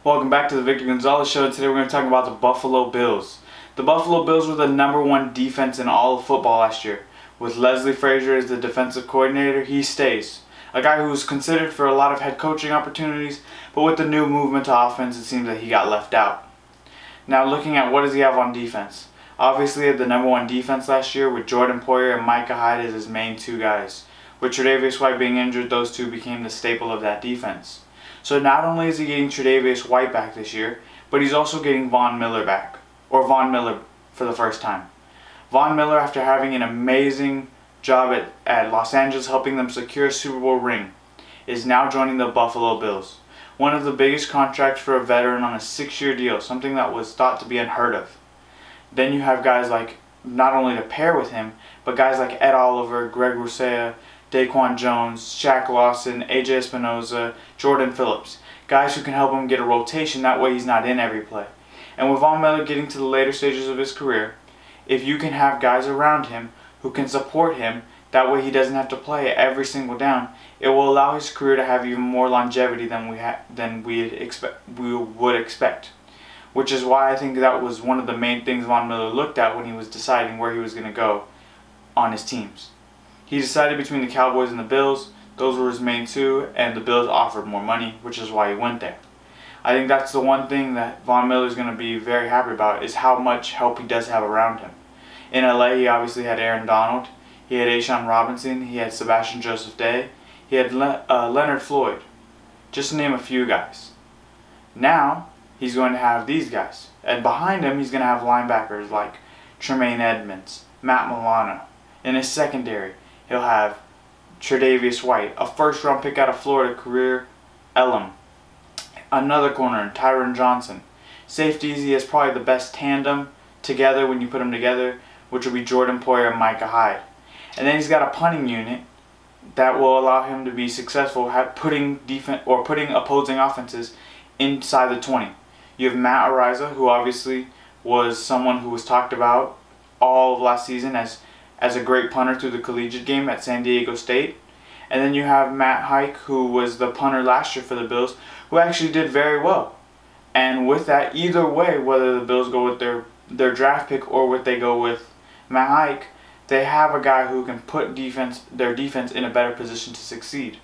Welcome back to the Victor Gonzalez Show. Today we're going to talk about the Buffalo Bills. The Buffalo Bills were the #1 defense in all of football last year. With Leslie Frazier as the defensive coordinator, he stays. A guy who was considered for a lot of head coaching opportunities, but with the new movement to offense, it seems that he got left out. Now looking at what does he have on defense. Obviously, he had the #1 defense last year with Jordan Poyer and Micah Hyde as his main two guys. With Tre'Davious White being injured, those two became the staple of that defense. So not only is he getting Tre'Davious White back this year, but he's also getting Von Miller back, or Von Miller for the first time. Von Miller, after having an amazing job at Los Angeles helping them secure a Super Bowl ring, is now joining the Buffalo Bills. One of the biggest contracts for a veteran on a 6-year deal, something that was thought to be unheard of. Then you have guys like, not only to pair with him, but guys like Ed Oliver, Greg Rousseau, Daquan Jones, Shaq Lawson, AJ Espinoza, Jordan Phillips. Guys who can help him get a rotation, that way he's not in every play. And with Von Miller getting to the later stages of his career, if you can have guys around him who can support him, that way he doesn't have to play every single down, it will allow his career to have even more longevity than we would expect. Which is why I think that was one of the main things Von Miller looked at when he was deciding where he was going to go on his teams. He decided between the Cowboys and the Bills. Those were his main two, and the Bills offered more money, which is why he went there. I think that's the one thing that Von Miller is going to be very happy about, is how much help he does have around him. In LA, he obviously had Aaron Donald, he had A'Shawn Robinson, he had Sebastian Joseph Day, he had Leonard Floyd, just to name a few guys. Now, he's going to have these guys. And behind him, he's going to have linebackers like Tremaine Edmonds, Matt Milano. In his secondary, he'll have Tre'Davious White, a first-round pick out of Florida, career Elam. Another corner, Tyron Johnson. Safeties, he has probably the best tandem together when you put them together, which will be Jordan Poyer and Micah Hyde. And then he's got a punting unit that will allow him to be successful at putting opposing offenses inside the 20. You have Matt Araiza, who obviously was someone who was talked about all of last season as a great punter through the collegiate game at San Diego State. And then you have Matt Hike, who was the punter last year for the Bills, who actually did very well. And with that, either way, whether the Bills go with their draft pick or what they go with Matt Hike, they have a guy who can put their defense in a better position to succeed.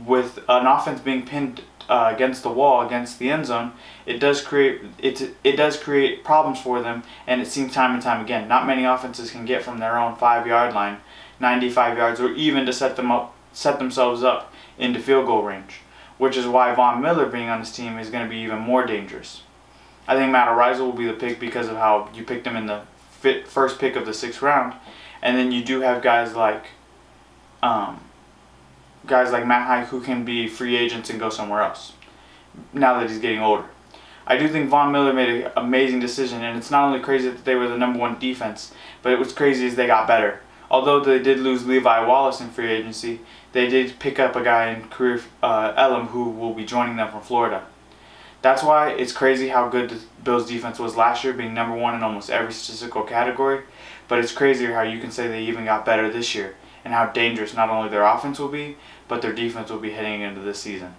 With an offense being pinned against the wall, against the end zone, it does create problems for them, and it seems time and time again. Not many offenses can get from their own 5-yard line, 95 yards, or even to set themselves up into field goal range. Which is why Von Miller being on this team is going to be even more dangerous. I think Matt Araiza will be the pick because of how you picked him in the first pick of the 6th round, and then you do have guys like Matt Hike who can be free agents and go somewhere else now that he's getting older. I do think Von Miller made an amazing decision, and it's not only crazy that they were the #1 defense, but it was crazy as they got better. Although they did lose Levi Wallace in free agency, they did pick up a guy in career Elam who will be joining them from Florida. That's why it's crazy how good the Bills defense was last year, being #1 in almost every statistical category, but it's crazier how you can say they even got better this year, and how dangerous not only their offense will be, but their defense will be heading into this season.